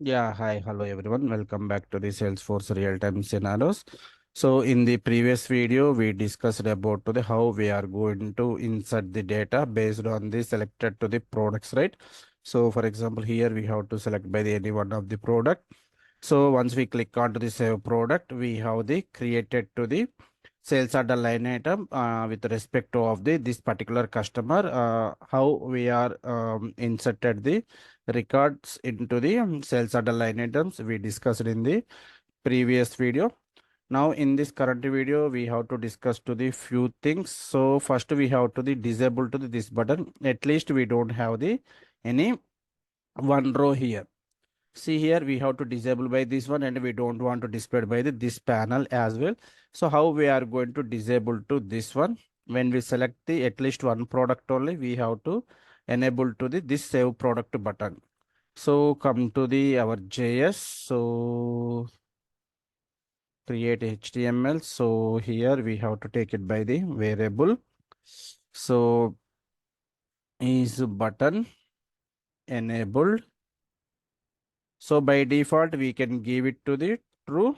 Yeah, hi, hello everyone. Welcome back to the Salesforce real-time scenarios. So in the previous video, we discussed about to the how we are going to insert the data based on the selected to the products, right? So for example, here we have to select by the any one of the product. So once we click on to the save product, we have the created to the sales order line item with respect to of the this particular customer. How we are inserted the records into the sales order line items we discussed in the previous video. Now in this current video we have to discuss to the few things. So first we have to the disable to the this button. At least we don't have the any one row here. See here we have to disable by this one and we don't want to display by this panel as well. So how we are going to disable to this one? When we select the at least one product only, we have to enable to the this save product button. So come to the our JS. So create HTML. So here we have to take it by the variable. So is button enabled. So by default we can give it to the true.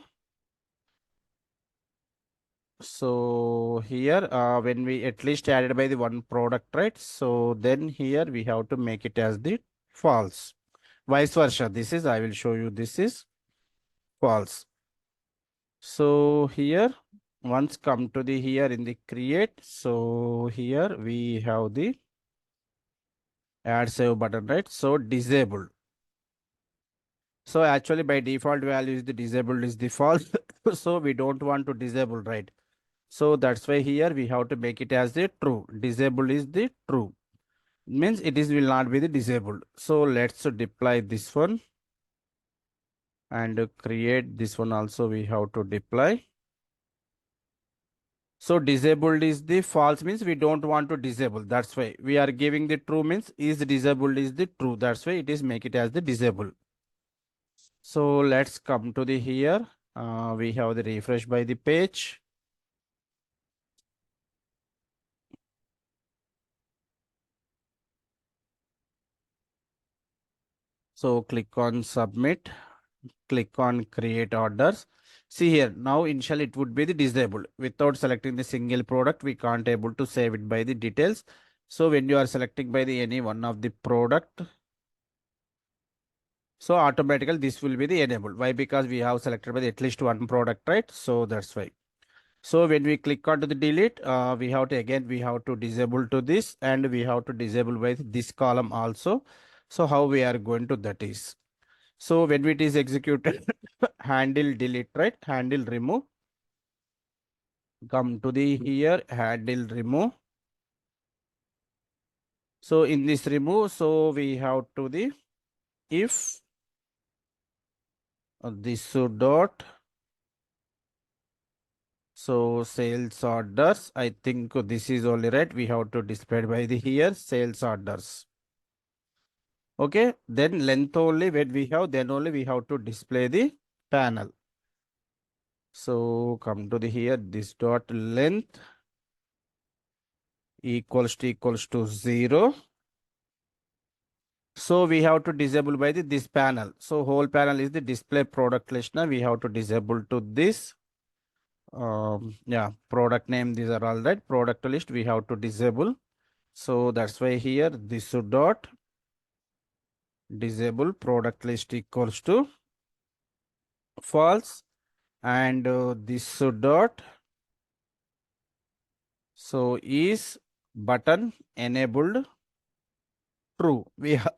So here when we at least added by the one product, right? So then here we have to make it as the false. Vice versa. This is I will show you this is false. So here once come to the here in the create. So here we have the add save button, right? So disabled. So actually by default value is the disabled is the false. So we don't want to disable, right? So that's why here we have to make it as the true. Disabled is the true. Means it is will not be the disabled. So let's deploy this one and create this one also we have to deploy. So disabled is the false means we don't want to disable. That's why we are giving the true means is disabled is the true. That's why it is make it as the disabled. So let's come to the here. We have the refresh by the page. So click on submit, click on create orders. See here, now initially it would be the disabled. Without selecting the single product, we can't able to save it by the details. So when you are selecting by the any one of the product, so automatically this will be the enabled. Why? Because we have selected by the at least one product, right? So that's why. So when we click on to the delete, we have to again, we have to disable to this and we have to disable by this column also. So how we are going to that is. So when it is executed, handle delete, right? Handle remove. Come to the here, handle remove. So in this remove, so we have to the if this dot. So sales orders, I think this is only right. We have to display by the here sales orders. Okay, then length only when we have, then only we have to display the panel. So come to the here, this dot length equals to 0. So we have to disable by the this panel. So whole panel is the display product listener. We have to disable to this. Yeah, product name, these are all right. Product list we have to disable. So that's why here this dot disable product list equals to false and this dot so is button enabled true. We have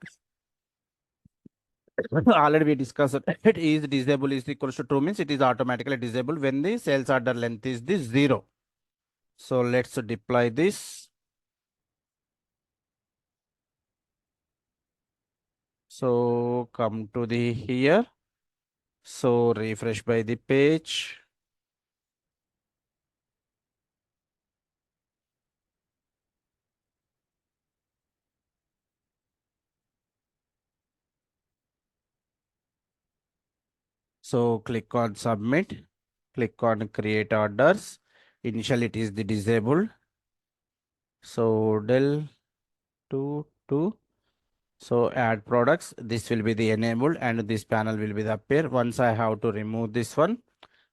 already we discussed it is disable is equals to true means it is automatically disabled when the sales order length is the 0. So let's deploy this. So come to the here. So refresh by the page. So click on submit, click on create orders. Initially it is the disabled. So del 2 to So add products, this will be the enabled and this panel will be the appear. Once I have to remove this one,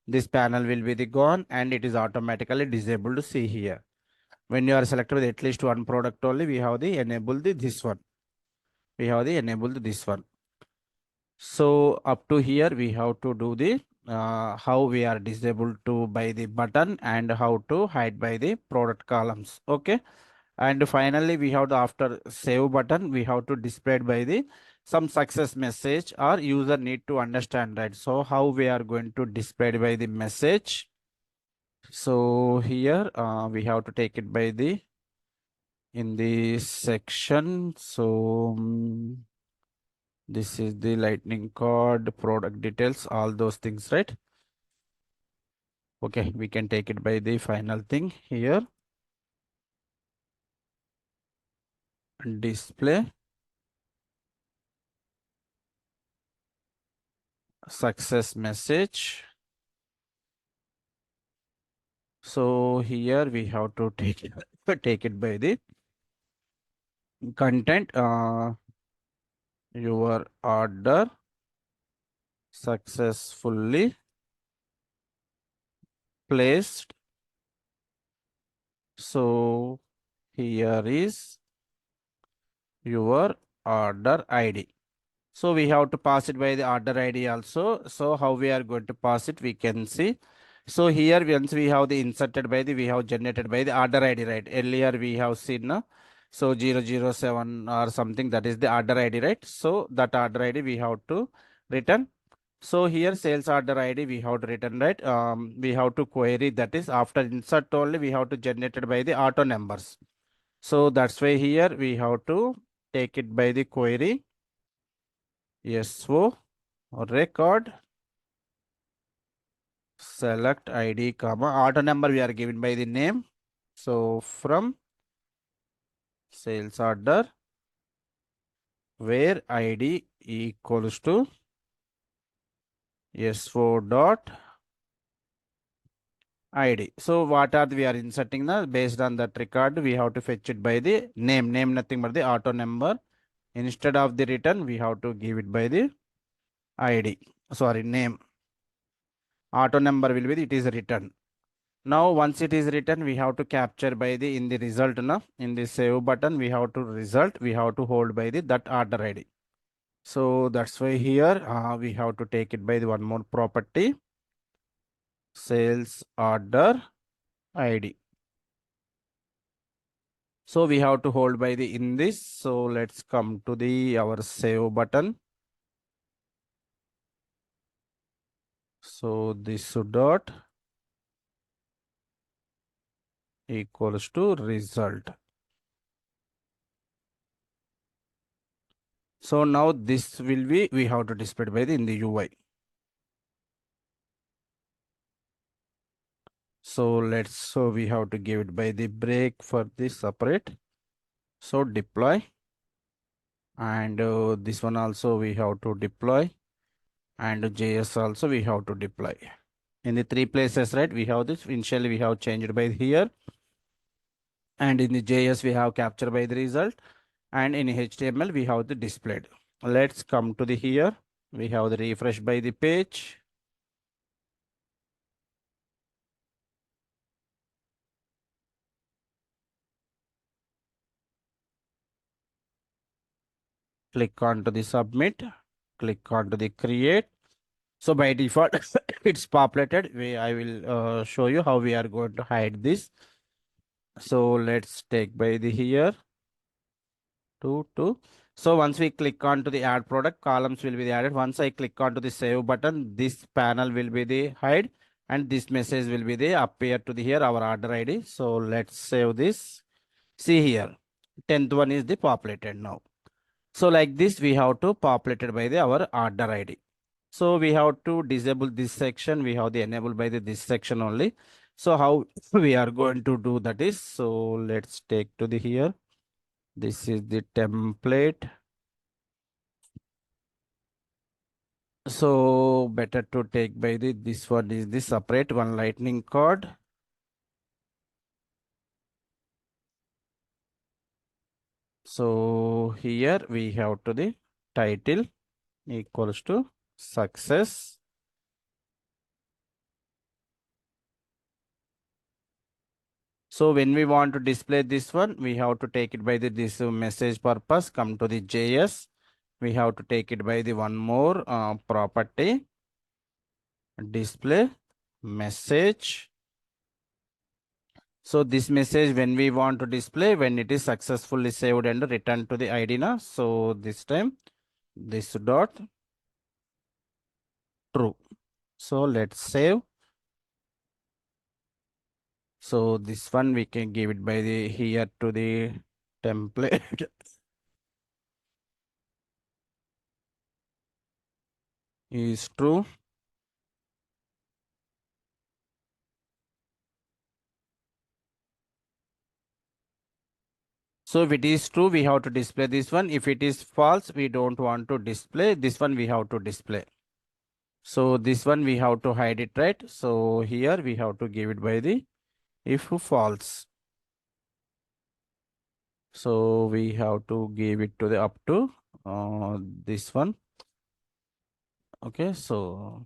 this panel will be the gone and it is automatically disabled to see here. When you are selected with at least one product only, we have the enabled this one. We have the enabled this one. So up to here, we have to do the how we are disabled to by the button and how to hide by the product columns. Okay. And finally, we have the after save button, we have to display it by the some success message or user need to understand, right? So how we are going to display it by the message. So here we have to take it by the in the section. So this is the lightning card, product details, all those things, right? Okay, we can take it by the final thing here. Display success message. So here we have to take it, take it by the content. Your order successfully placed. So here is your order ID. So we have to pass it by the order ID also. So how we are going to pass it, we can see. So here once we have the inserted by the, we have generated by the order ID, right? Earlier we have seen, so 007 or something, that is the order ID, right? So that order ID we have to return. So here sales order ID we have to return, right? We have to query, that is after insert only we have to generate it by the auto numbers. So that's why here we have to take it by the query. SO record select ID comma auto number we are given by the name. So from sales order where ID equals to SO dot ID. So what are we are inserting now based on that record we have to fetch it by the name. Name nothing but the auto number. Instead of the return we have to give it by the ID. Sorry, name. Auto number will be it is written. Now once it is written, we have to capture by the in the result now. In the save button, we have to result, we have to hold by the that order ID. So that's why here we have to take it by the one more property. Sales order ID. So we have to hold by the in this. So let's come to the our save button. So this dot equals to result. So now this will be, we have to display by the in the UI. So we have to give it by the break for this separate. So deploy and this one also we have to deploy and JS also we have to deploy. In the three places, right? We have this initially we have changed by here and in the JS we have captured by the result and in HTML we have the displayed. Let's come to the here. We have the refresh by the page. Click on to the submit, click on to the create. So by default, it's populated. I will show you how we are going to hide this. So let's take by the here to. So once we click on to the add product, columns will be added. Once I click on to the save button, this panel will be the hide and this message will be the appear to the here our order ID. So let's save this. See here, 10th one is the populated now. So like this, we have to populate it by the our order ID. So we have to disable this section. We have the enable by the this section only. So how we are going to do that is, so let's take to the here. This is the template. So better to take by the this one is the separate one lightning cord. So here we have to the title equals to success. So when we want to display this one, we have to take it by this message purpose. Come to the JS. We have to take it by the one more property, display message. So this message when we want to display when it is successfully saved and returned to the IDNA. So this time this dot true. So let's save. So this one we can give it by the here to the template is true. So if it is true, we have to display this one. If it is false, we don't want to display this one. We have to display. So this one we have to hide it, right? So here we have to give it by the if false. So we have to give it to the up to this one. Okay, so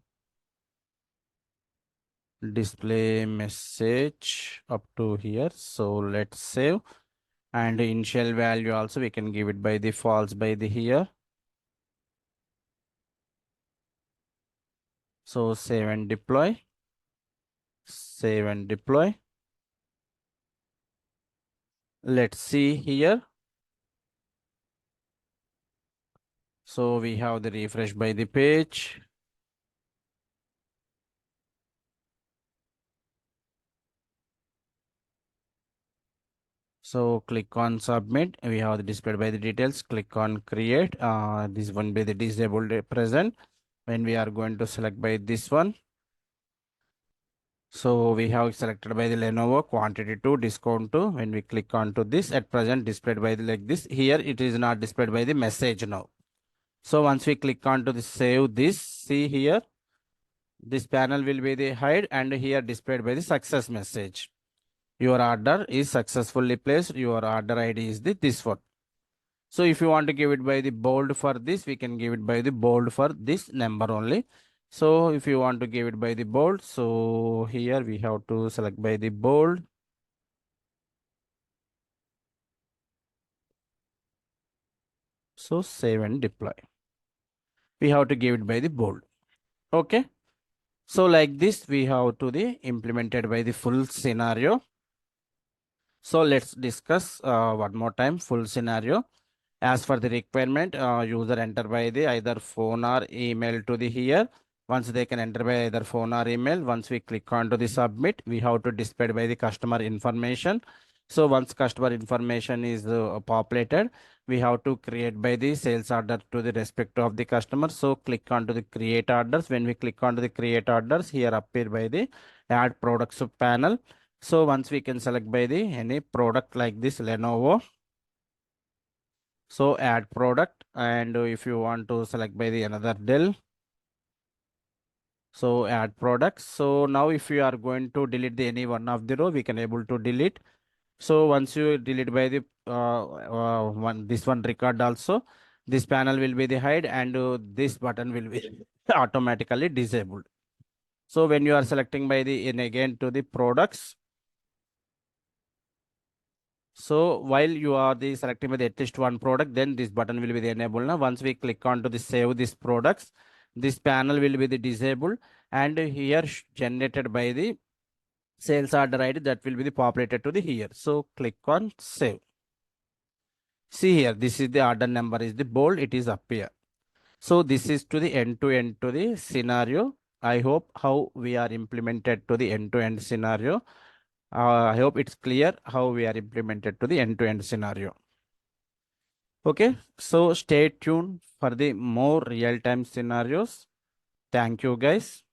display message up to here. So let's save. And initial value also we can give it by the false by the here. So save and deploy. Save and deploy. Let's see here. So we have the refresh by the page. So click on submit. We have the displayed by the details. Click on create. This one by the disabled present. When we are going to select by this one. So we have selected by the Lenovo quantity to discount to. When we click on to this at present displayed by the like this. Here it is not displayed by the message now. So once we click on to the save this, see here. This panel will be the hide and here displayed by the success message. Your order is successfully placed. Your order ID is this one. So if you want to give it by the bold for this, we can give it by the bold for this number only. So if you want to give it by the bold, so here we have to select by the bold. So save and deploy. We have to give it by the bold. Okay. So like this, we have to the implemented by the full scenario. So let's discuss one more time full scenario. As for the requirement, user enter by the either phone or email to the here. Once they can enter by either phone or email, once we click on to the submit, we have to display by the customer information. So once customer information is populated, we have to create by the sales order to the respect of the customer. So click on to the create orders. When we click on to the create orders, here appear by the add products panel. So once we can select by the any product like this Lenovo. So add product and if you want to select by the another Dell. So add products. So now if you are going to delete the any one of the row, we can able to delete. So once you delete by the this one record also, this panel will be the hide and this button will be automatically disabled. So when you are selecting by the in again to the products. So while you are the selecting with at least one product, then this button will be the enabled. Now, once we click on to the save these products, this panel will be the disabled and here generated by the sales order ID that will be the populated to the here. So click on save. See here, this is the order number is the bold, it is up here. So this is to the end to the scenario. I hope how we are implemented to the end-to-end scenario. I hope it's clear how we are implemented to the end-to-end scenario. Okay, so stay tuned for the more real-time scenarios. Thank you, guys.